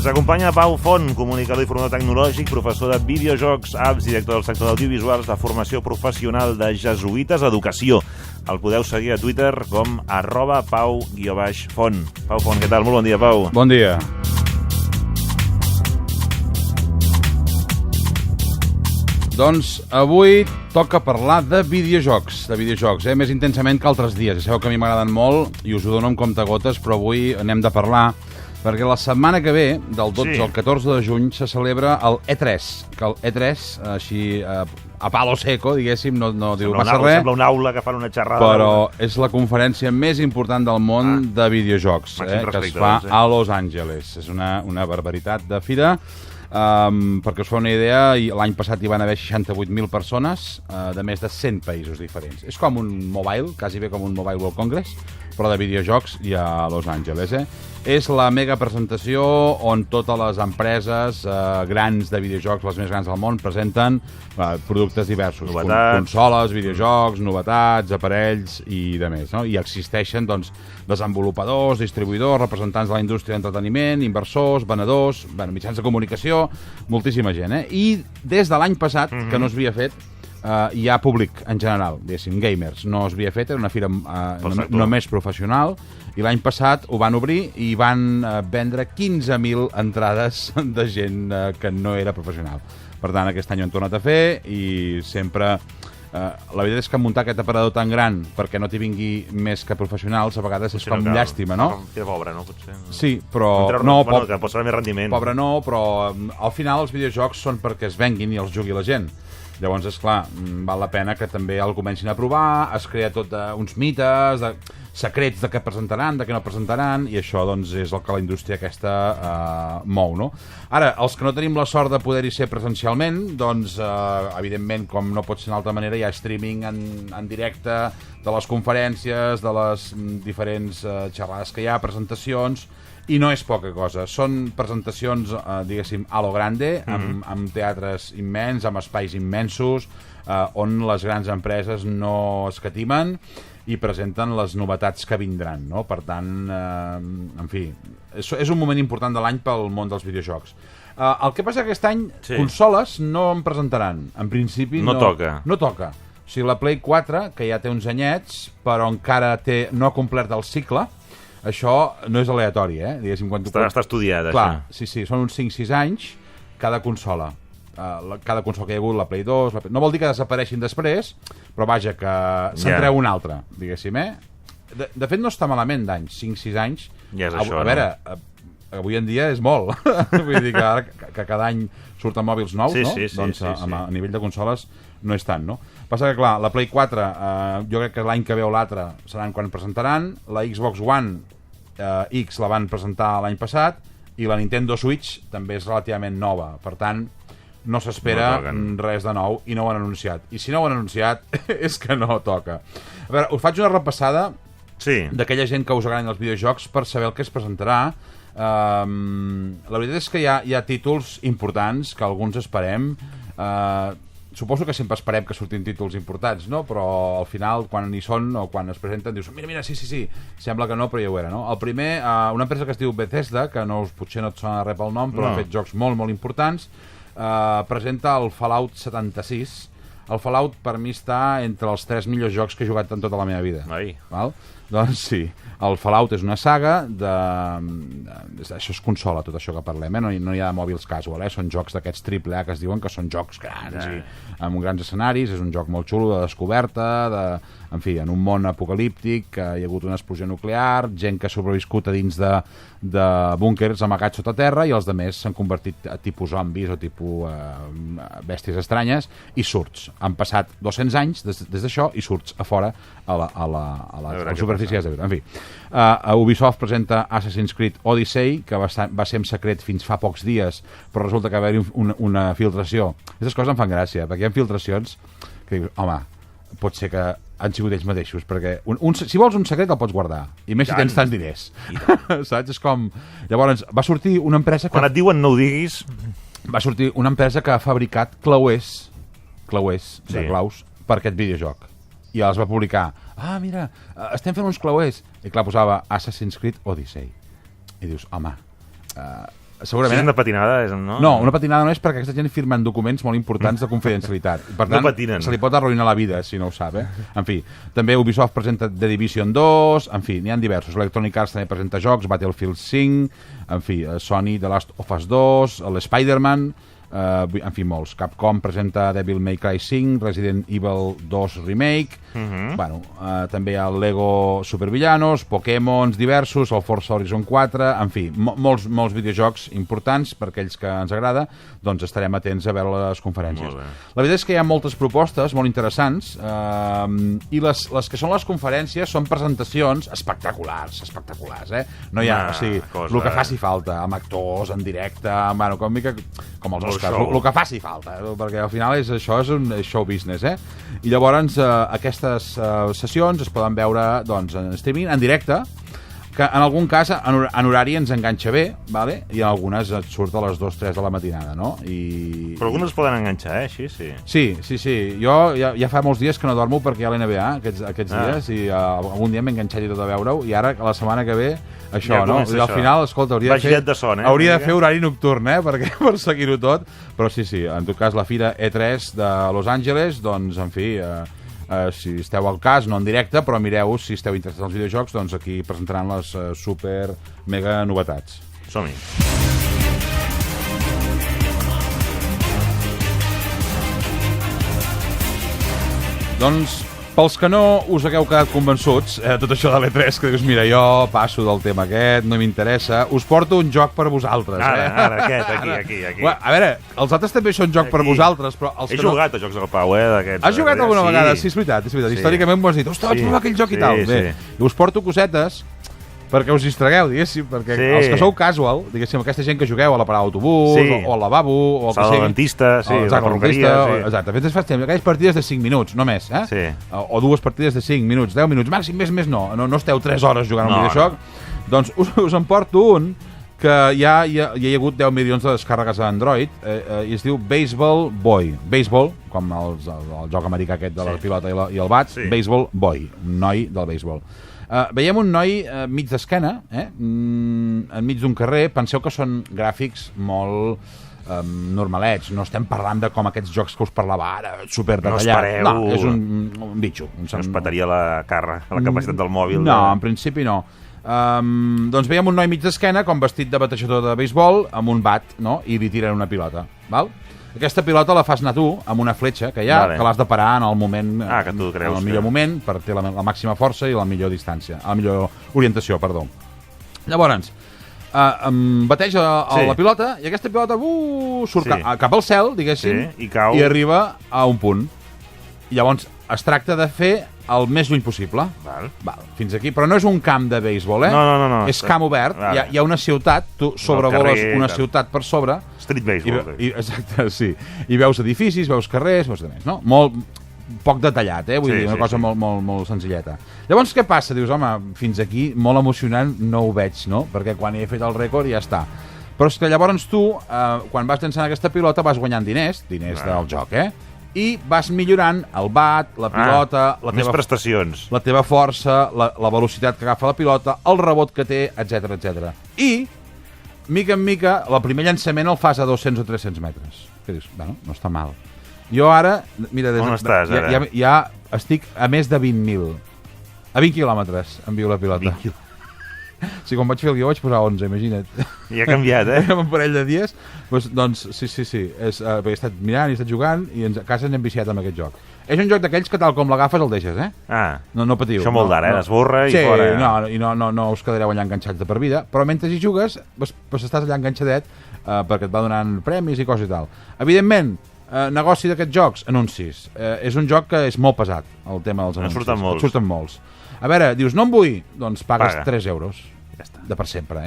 Ens acompanya Pau Font, comunicador i formador tecnològic, professor de videojocs, apps, director del sector d'audiovisuals, de formació professional de Jesuïtes Educació. El podeu seguir a Twitter com @Pau_Font. Pau Font, què tal? Molt bon dia, Pau. Bon dia. Doncs avui toca parlar de videojocs, més intensament que altres dies. Ja sabeu que a mi m'agraden molt i us ho dono amb comptagotes, però avui n'hem de parlar perquè la setmana que ve, del 12 al 14 de juny, se celebra el E3, que el E3, així a palo seco, diguéssim, no diu massa res. Sembla una aula que fan una xerrada. Però és la conferència més important del món de videojocs, que es fa a Los Angeles. És una barbaritat de fira. Perquè us fa una idea, l'any passat hi van haver 68.000 persones de més de 100 països diferents. És com un mobile, quasi bé com un Mobile World Congress, però de videojocs i a Los Angeles. És la mega presentació on totes les empreses grans de videojocs, les més grans del món, presenten productes diversos. Consoles, videojocs, novetats, aparells i de més. I existeixen desenvolupadors, distribuïdors, representants de la indústria d'entreteniment, inversors, venedors, mitjans de comunicació, moltíssima gent. I des de l'any passat, que no s'havia fet, hi ha públic en general, diguéssim, gamers. No s'havia fet, era una fira només professional, i l'any passat ho van obrir i van vendre 15.000 entrades de gent que no era professional. Per tant, aquest any ho han tornat a fer i sempre... La veritat és que muntar aquest aparador tan gran perquè no t'hi vingui més que professionals a vegades és com llàstima, no? Que pobre, no? Potser. Sí, però... Que pot ser més rendiment. Pobre no, però al final els videojocs són perquè es venguin i els jugui la gent. Llavors, esclar, val la pena que també el comencin a provar, es crea tot uns mites, secrets de què presentaran, de què no presentaran, i això doncs, és el que la indústria aquesta mou, no? Ara, els que no tenim la sort de poder-hi ser presencialment, doncs, evidentment, com no pot ser d'una altra manera, hi ha streaming en directe de les conferències, de les diferents xerrades que hi ha, presentacions, i no és poca cosa. Són presentacions, diguéssim, a lo grande, amb teatres immens, amb espais immensos, on les grans empreses no escatimen i presenten les novetats que vindran, no? Per tant, en fi, és un moment important de l'any pel món dels videojocs. El que passa que aquest any, consoles no en presentaran. En principi no toca. No toca. O sigui, la Play 4, que ja té uns anyets, però encara no ha complert el cicle. Això no és aleatori, diguéssim. Està estudiat, clar, això. Sí, són uns 5-6 anys cada consola. Cada consola que hi ha hagut, la Play 2... No vol dir que desapareixin després, però vaja, que se'n treu una altra, diguéssim, De fet, no està malament d'anys, 5-6 anys. Ja és això, a veure, avui en dia és molt. Vull dir que ara que cada any surten mòbils nous, no? Doncs a nivell de consoles no és tant, no? Passa que, clar, la Play 4, jo crec que l'any que ve o l'altre seran quan presentaran, la Xbox One X la van presentar l'any passat, i la Nintendo Switch també és relativament nova, per tant, no s'espera res de nou i no ho han anunciat. I si no ho han anunciat, és que no toca. A veure, us faig una repassada d'aquella gent que us agraden els videojocs per saber el que es presentarà. La veritat és que hi ha títols importants que alguns esperem. Suposo que sempre esperem que surtin títols importants, no? Però al final, quan hi són o quan es presenten, dius, mira, sí, sembla que no, però ja ho era, no? El primer, una empresa que es diu Bethesda, que potser no et sona res pel nom, però ha fet jocs molt, molt importants, presenta el Fallout 76. El Fallout per mi està entre els 3 millors jocs que he jugat en tota la meva vida. Val? Doncs sí, el Fallout és una saga això és consola, tot això que parlem, no hi ha de mòbils casual, són jocs d'aquests AAA que es diuen que són jocs grans i amb grans escenaris, és un joc molt xulo de descoberta, en fi, en un món apocalíptic, hi ha hagut una explosió nuclear, gent que ha sobreviscut a dins de búnkers amagats sota terra i els altres s'han convertit a tipus zombis o tipus bèsties estranyes i surts. Han passat 200 anys des d'això i surts a fora a la superfície. En fi, Ubisoft presenta Assassin's Creed Odyssey, que va ser en secret fins fa pocs dies, però resulta que va haver-hi una filtració. Aquestes coses em fan gràcia, perquè hi ha filtracions que dius, home, pot ser que han sigut ells mateixos, perquè si vols un secret el pots guardar, i més si tens tants diners. Saps? És com... Llavors, va sortir una empresa que... Quan et diuen no ho diguis... Va sortir una empresa que ha fabricat clauers de claus per aquest videojoc. I els va publicar, mira, estem fent uns clauers. I clar, posava Assassin's Creed Odyssey. I dius, home, segurament... Si és una patinada, no? No, una patinada no és perquè aquesta gent firmen documents molt importants de confidencialitat. Per tant, se li pot arruïnar la vida, si no ho sap, En fi, també Ubisoft presenta The Division 2, en fi, n'hi ha diversos. Electronic Arts també presenta jocs, Battlefield 5, en fi, Sony, The Last of Us 2, l'Spider-Man... en fi, molts. Capcom presenta Devil May Cry 5, Resident Evil 2 Remake, bueno, també el Lego Supervillanos, Pokémons diversos, el Forza Horizon 4, en fi, molts videojocs importants per aquells que ens agrada, doncs estarem atents a veure les conferències. La veritat és que hi ha moltes propostes molt interessants i les que són les conferències són presentacions espectaculars, no hi ha, o sigui, el que faci falta, amb actors, en directe, bueno, com els Oscars, el que faci falta, perquè al final això és un show business, I llavors aquestes sessions es poden veure doncs, en streaming, en directe, que en algun cas en horari ens enganxa bé, vale? I en algunes et surt a les 2-3 de la matinada, no? Però algunes es poden enganxar, així, sí. Sí. Jo ja fa molts dies que no dormo perquè hi ha l'NBA aquests dies i algun dia m'he enganxat i tot a veure-ho i ara la setmana que ve això, no? I al final, escolta, hauria de fer horari nocturn, per seguir-ho tot, però sí, en tot cas la fira E3 de Los Angeles, doncs, en fi... si esteu al cas, no en directe, però mireu si esteu interessats als videojocs, doncs aquí presentaran les super mega novetats. Som-hi. Doncs, pels que no us hagueu quedat convençuts, tot això de l'E3, que dius, mira, jo passo del tema aquest, no m'interessa, us porto un joc per vosaltres. Ara, aquí. A veure, els altres també són joc per vosaltres, però... He jugat a jocs del Pau, d'aquests. Has jugat alguna vegada? Sí, és veritat. Històricament m'ho has dit, ostres, vaig provar aquell joc i tal. Bé, i us porto cosetes perquè us distregueu, diguéssim, perquè els que sou casual, diguéssim, aquesta gent que jugueu a la parada d'autobús, o al lavabo, o el que sigui... Al dentista, la perruqueria... Exacte, fes aquelles partides de 5 minuts, només, o 2 partides de 5 minuts, 10 minuts, màxim, més no esteu 3 hores jugant a un videojoc, doncs us en porto un que ja hi ha hagut 10 milions de descàrregues a Android i es diu Baseball Boy. Baseball, com el joc americà aquest de la pilota i el bat, Baseball Boy, noi del béisbol. Veiem un noi mig d'esquena, enmig d'un carrer. Penseu que són gràfics molt normalets, no estem parlant de com aquests jocs que us parlava ara, superdetallat. No, és un bitxo. No es petaria la capacitat del mòbil. No, en principi no. Doncs veiem un noi mig d'esquena com vestit de batejador de béisbol amb un bat, i li tiren una pilota, val? Aquesta pilota la fas anar tu amb una fletxa que hi ha, que l'has de parar en el moment, que tu creus, en el millor moment, per ter la màxima força i la millor distància, la millor orientació, perdó. Llavors, bateja la pilota i aquesta pilota surt cap al cel, diguéssim, i arriba a un punt. I llavors es tracta de fer el més lluny possible. Fins aquí. Però no és un camp de béisbol, No. És camp obert. Hi ha una ciutat, tu sobrevoles una ciutat per sobre. Street baseball. Exacte, sí. I veus edificis, veus carrers, veus més, no? Molt poc detallat, vull dir, una cosa molt senzilleta. Llavors, què passa? Dius, home, fins aquí, molt emocionant, no ho veig, no? Perquè quan he fet el rècord ja està. Però és que llavors tu, quan vas llançant aquesta pilota, vas guanyant diners del joc, i vas millorant el bat, la pilota, més prestacions, la teva força, la velocitat que agafa la pilota, el rebot que té, etc. I, mica en mica, el primer llançament el fas a 200 o 300 metres. Que dius, bueno, no està mal. Jo ara, mira, on estàs, ara? Ja estic a més de 20.000. A 20 quilòmetres envio la pilota. 20 quilòmetres. Si quan vaig fer el guió vaig posar 11, imagina't. I ha canviat, En un parell de dies. Doncs sí. He estat mirant i he estat jugant i a casa ens hem viciat amb aquest joc. És un joc d'aquells que tal com l'agafes el deixes, No patiu. Això molt d'ara, esborra i fora. Sí, no us quedareu allà enganxats de per vida, però mentre hi jugues, estàs allà enganxadet perquè et va donant premis i coses i tal. Evidentment, negoci d'aquests jocs, anuncis. És un joc que és molt pesat, el tema dels anuncis. Surten molts. A veure, dius, no en vull? Doncs pagues 3 euros. Ja està. De per sempre,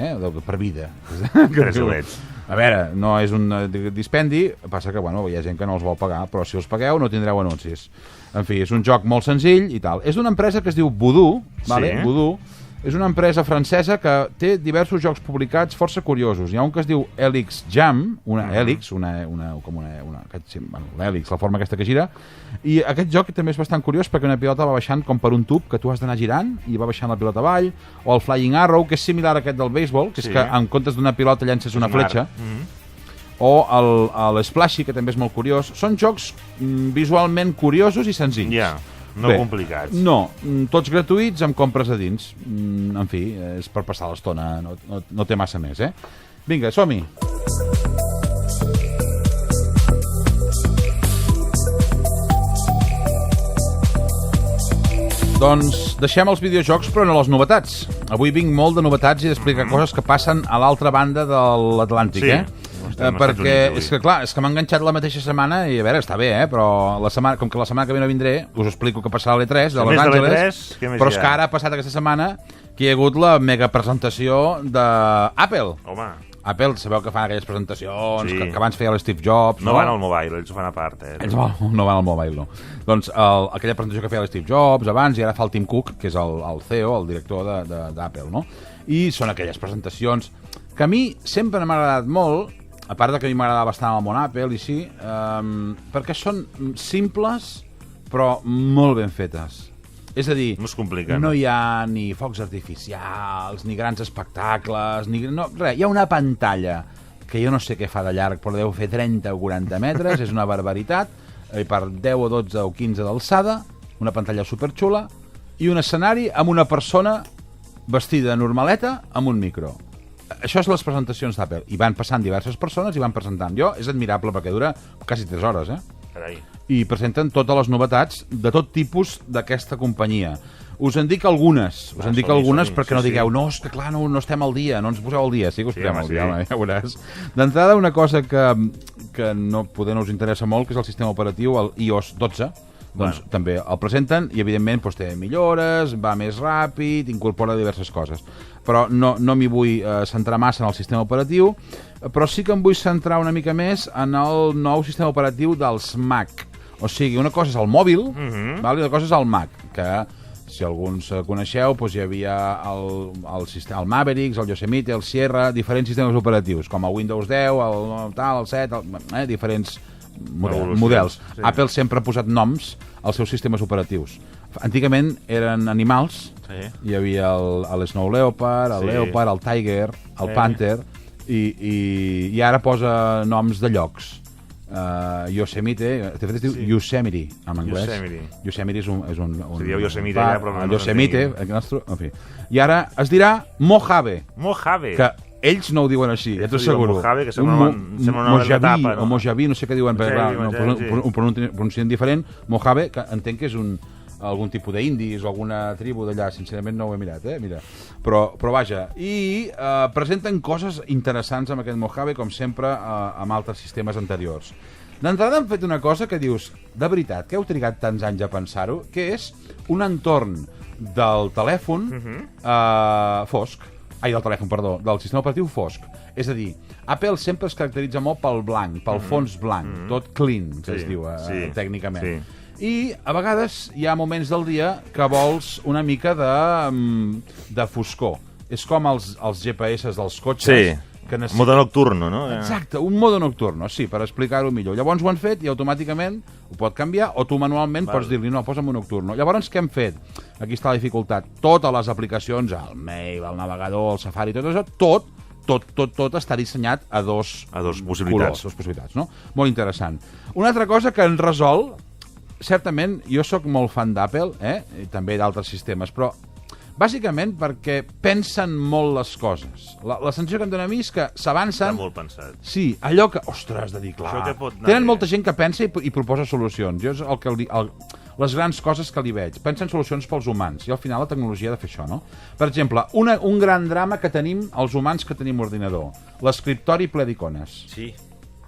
per vida. 3 eurets. A veure, no és un dispendi, passa que, hi ha gent que no els vol pagar, però si els pagueu no tindreu anuncis. En fi, és un joc molt senzill i tal. És d'una empresa que es diu Voodoo, Voodoo, És una empresa francesa que té diversos jocs publicats força curiosos. Hi ha un que es diu Helix Jam, l'Helix, l'Helix, la forma aquesta que gira, i aquest joc també és bastant curiós perquè una pilota va baixant com per un tub que tu has d'anar girant i va baixant la pilota avall, o el Flying Arrow, que és similar a aquest del béisbol, que és que en comptes d'una pilota llences una fletxa, o l'Splashy, que també és molt curiós. Són jocs visualment curiosos i senzills. No complicats. No, tots gratuïts amb compres a dins. En fi, és per passar l'estona, no té massa més, eh? Vinga, som-hi! Doncs deixem els videojocs però no les novetats. Avui vinc molt de novetats i d'explicar coses que passen a l'altra banda de l'Atlàntic, perquè és que clar, és que m'ha enganxat la mateixa setmana i a veure, està bé, però com que la setmana que ve no vindré, us explico que passarà a l'E3 de Los Angeles, però és que ara ha passat aquesta setmana que hi ha hagut la mega presentació d'Apple. Home, Apple, sabeu que fan aquelles presentacions que abans feia l'Steve Jobs, no van al mobile, ells ho fan a part. Ells no van al mobile, no. Doncs aquella presentació que feia l'Steve Jobs abans, i ara fa el Tim Cook, que és el CEO, el director d'Apple, no? I són aquelles presentacions que a mi sempre m'ha agradat molt, a part que a mi m'agrada bastant el món Apple i sí, perquè són simples però molt ben fetes. És a dir, no hi ha ni focs artificials, ni grans espectacles, res. Hi ha una pantalla que jo no sé què fa de llarg, però deu fer 30 o 40 metres, és una barbaritat, per 10 o 12 o 15 d'alçada, una pantalla superxula, i un escenari amb una persona vestida normaleta amb un micro. Això és les presentacions d'Apple. I van passant diverses persones i van presentant. És admirable perquè dura quasi 3 hores, Carai. I presenten totes les novetats de tot tipus d'aquesta companyia. Us en dic algunes, perquè no digueu, no, és que clar, no estem al dia, no ens poseu al dia. Sí que us posem al dia, ja veuràs. D'entrada, una cosa que poder no us interessa molt, que és el sistema operatiu, el iOS 12, doncs també el presenten i evidentment té millores, va més ràpid, incorpora diverses coses, però no m'hi vull centrar massa en el sistema operatiu, però sí que em vull centrar una mica més en el nou sistema operatiu dels Mac. O sigui, una cosa és el mòbil i una cosa és el Mac, que si alguns coneixeu, hi havia el Mavericks, el Yosemite, el Sierra, diferents sistemes operatius, com el Windows 10, el 7, diferents models. Sí. Apple sempre ha posat noms als seus sistemes operatius. Antigament eren animals, hi havia el Snow Leopard, el Leopard, el Tiger, el Panther, i ara posa noms de llocs. Yosemite, de fet es diu Yosemite en anglès. Yosemite és un seria Yosemite allà, però no Yosemite, en fi. I ara es dirà Mojave. Que ells no ho diuen així, ja t'ho asseguro. Mojave, que sembla una etapa, o Mojave, no sé què diuen, ho pronuncien diferent. Mojave, que entenc que és algun tipus d'indis o alguna tribu d'allà, sincerament no ho he mirat, mira. Però vaja, i presenten coses interessants amb aquest Mojave, com sempre, amb altres sistemes anteriors. D'entrada han fet una cosa que dius, de veritat, que heu trigat tants anys a pensar-ho, que és un entorn del telèfon fosc, del sistema operatiu fosc. És a dir, Apple sempre es caracteritza molt pel blanc, pel fons blanc, tot clean, que es diu tècnicament. I a vegades hi ha moments del dia que vols una mica de foscor. És com els GPS dels cotxes. Modo nocturno, no? Exacte, un modo nocturno, sí, per explicar-ho millor. Llavors ho han fet i automàticament ho pot canviar, o tu manualment pots dir-li, no, posa'm un nocturno. Llavors, què hem fet? Aquí està la dificultat. Totes les aplicacions, el Mail, el navegador, el Safari, tot això, tot està dissenyat a dos possibilitats. Dos possibilitats, no? Molt interessant. Una altra cosa que en resol, certament, jo sóc molt fan d'Apple, i també d'altres sistemes, però bàsicament perquè pensen molt les coses. La sensació que em dóna a mi és que s'avancen... Està molt pensat. Sí, allò que... Ostres, de dir, clar... Tenen molta gent que pensa i proposa solucions. Jo és les grans coses que li veig. Pensen solucions pels humans. I al final la tecnologia ha de fer això, no? Per exemple, un gran drama que tenim els humans que tenim ordinador. L'escriptori ple d'icones. Sí.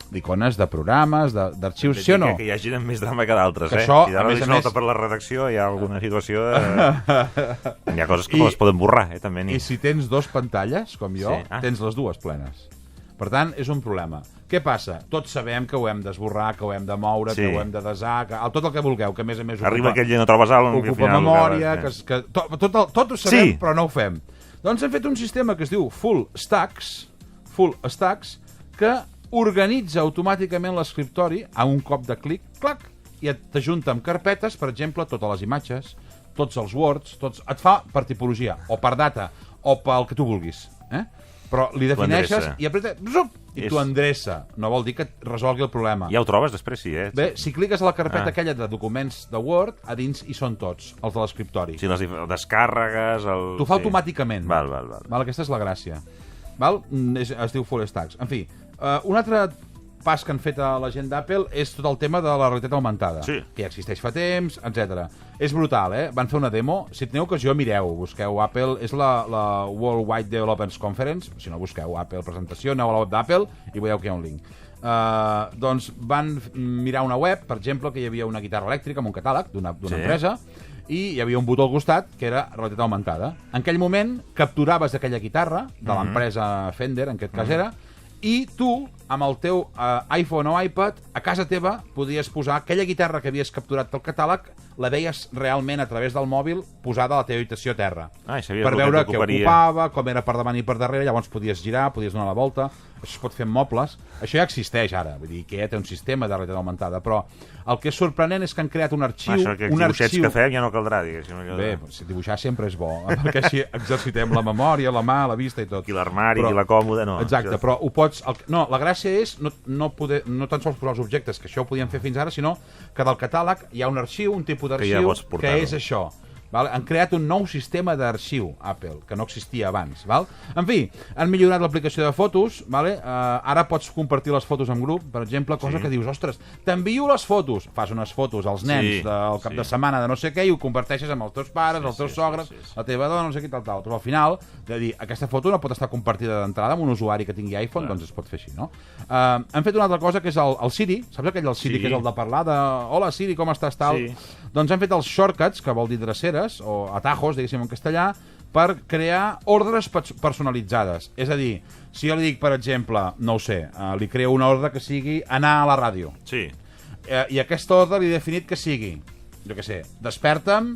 D'icones, de programes, d'arxius, sí o no? Que hi hagi més drama que d'altres, Això, si d'ara li nota per la redacció, hi ha alguna situació... Hi ha coses que les poden borrar, també. I si tens 2 pantalles, com jo, tens les dues plenes. Per tant, és un problema. Què passa? Tots sabem que ho hem d'esborrar, que ho hem de moure, que ho hem de desar, tot el que vulgueu, que a més arriba aquell i no trobes alguna cosa. Ocupa memòria, tot ho sabem, però no ho fem. Doncs hem fet un sistema que es diu Full Stacks, que organitza automàticament l'escriptori a un cop de clic, clac, i t'ajunta amb carpetes, per exemple, totes les imatges, tots els Words, et fa per tipologia, o per data, o pel que tu vulguis. Però li defineixes i apreta, i t'ho endreça. No vol dir que et resolgui el problema. Ja ho trobes després, sí, Bé, si cliques a la carpeta aquella de documents de Word, a dins hi són tots, els de l'escriptori. Sí, les descàrregues... T'ho fa automàticament. Val. Aquesta és la gràcia. Es diu Full Stacks. En fi, un altre pas que han fet a la gent d'Apple és tot el tema de la realitat augmentada, que ja existeix fa temps, etc. És brutal, Van fer una demo. Si teniu ocasió, mireu, busqueu Apple. És la World Wide Developers Conference. Si no, busqueu Apple presentació, aneu a la web d'Apple i veieu que hi ha un link. Doncs van mirar una web, per exemple, que hi havia una guitarra elèctrica amb un catàleg d'una empresa, i hi havia un botó al costat que era realitat augmentada. En aquell moment capturaves aquella guitarra de l'empresa Fender, en aquest cas era, i tu, amb el teu iPhone o iPad, a casa teva podies posar aquella guitarra que havies capturat pel catàleg, la veies realment a través del mòbil posada a la teva habitació a terra. Per veure què ocupava, com era per davant i per darrere, llavors podies girar, podies donar la volta. Això es pot fer amb mobles. Això ja existeix ara, vull dir que ja té un sistema de realitat augmentada, però el que és sorprenent és que han creat un arxiu... Això, que els dibuixets que fem ja no caldrà, diguéssim. Bé, dibuixar sempre és bo, perquè així exercitem la memòria, la mà, la vista i tot. I l'armari, i la còmoda, no. Exacte, però ho pots... No, la gràcia és no tan sols posar els objectes, que això ho podíem fer fins ara, sinó que del catàleg hi ha un arxiu, un tipus d'arxiu, que és això. Han creat un nou sistema d'arxiu, Apple, que no existia abans. En fi, han millorat l'aplicació de fotos. Ara pots compartir les fotos en grup, per exemple, cosa que dius, ostres, t'envio les fotos. Fas unes fotos als nens del cap de setmana de no sé què i ho comparteixes amb els teus pares, els teus sogres, la teva dona, no sé què, tal. Però al final, de dir, aquesta foto no pot estar compartida d'entrada amb un usuari que tingui iPhone, doncs es pot fer així, no? Han fet una altra cosa que és el Siri. Saps aquell del Siri que és el de parlar de hola Siri, com estàs, tal? Doncs han fet els shortcuts, que vol dir dreceres, o atajos, diguéssim en castellà, per crear ordres personalitzades. És a dir, si jo li dic, per exemple, no ho sé, li creo una ordre que sigui anar a la ràdio. I aquesta ordre li he definit que sigui, jo què sé, desperta'm,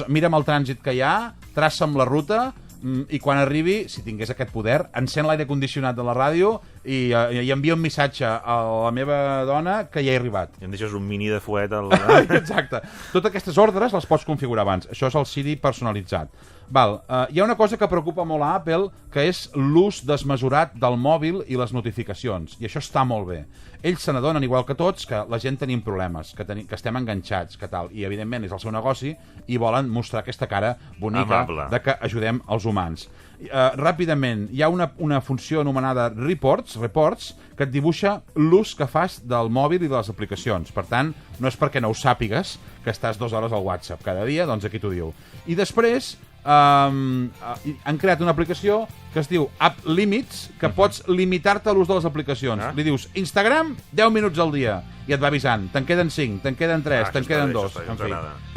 mira'm el trànsit que hi ha, traça'm la ruta, i quan arribi, si tingués aquest poder, encén l'aire condicionat de la ràdio i envia un missatge a la meva dona que ja he arribat. I em deixes un mini de fuet al... Exacte. Totes aquestes ordres les pots configurar abans. Això és el Siri personalitzat. Hi ha una cosa que preocupa molt a Apple, que és l'ús desmesurat del mòbil i les notificacions. I això està molt bé. Ells se n'adonen, igual que tots, que la gent tenim problemes, que estem enganxats, que tal. I, evidentment, és el seu negoci i volen mostrar aquesta cara bonica de que ajudem els humans. Ràpidament, hi ha una funció anomenada Reports, que et dibuixa l'ús que fas del mòbil i de les aplicacions. Per tant, no és perquè no ho sàpigues que estàs 2 hores al WhatsApp cada dia, doncs aquí t'ho diu. I després han creat una aplicació que es diu App Limits, que pots limitar-te a l'ús de les aplicacions. Li dius Instagram, 10 minuts al dia, i et va avisant, te'n queden 5, te'n queden 3, te'n queden 2, en fi.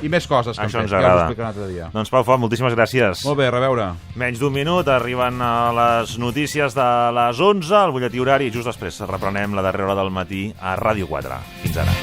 I més coses que han fet, ja us ho explicaré un altre dia. Doncs Pau Font, moltíssimes gràcies. Molt bé, a reveure. Menys d'1 minut, arriben les notícies de les 11, el butlletí horari, i just després reprenem la darrera hora del matí a Ràdio 4. Fins ara.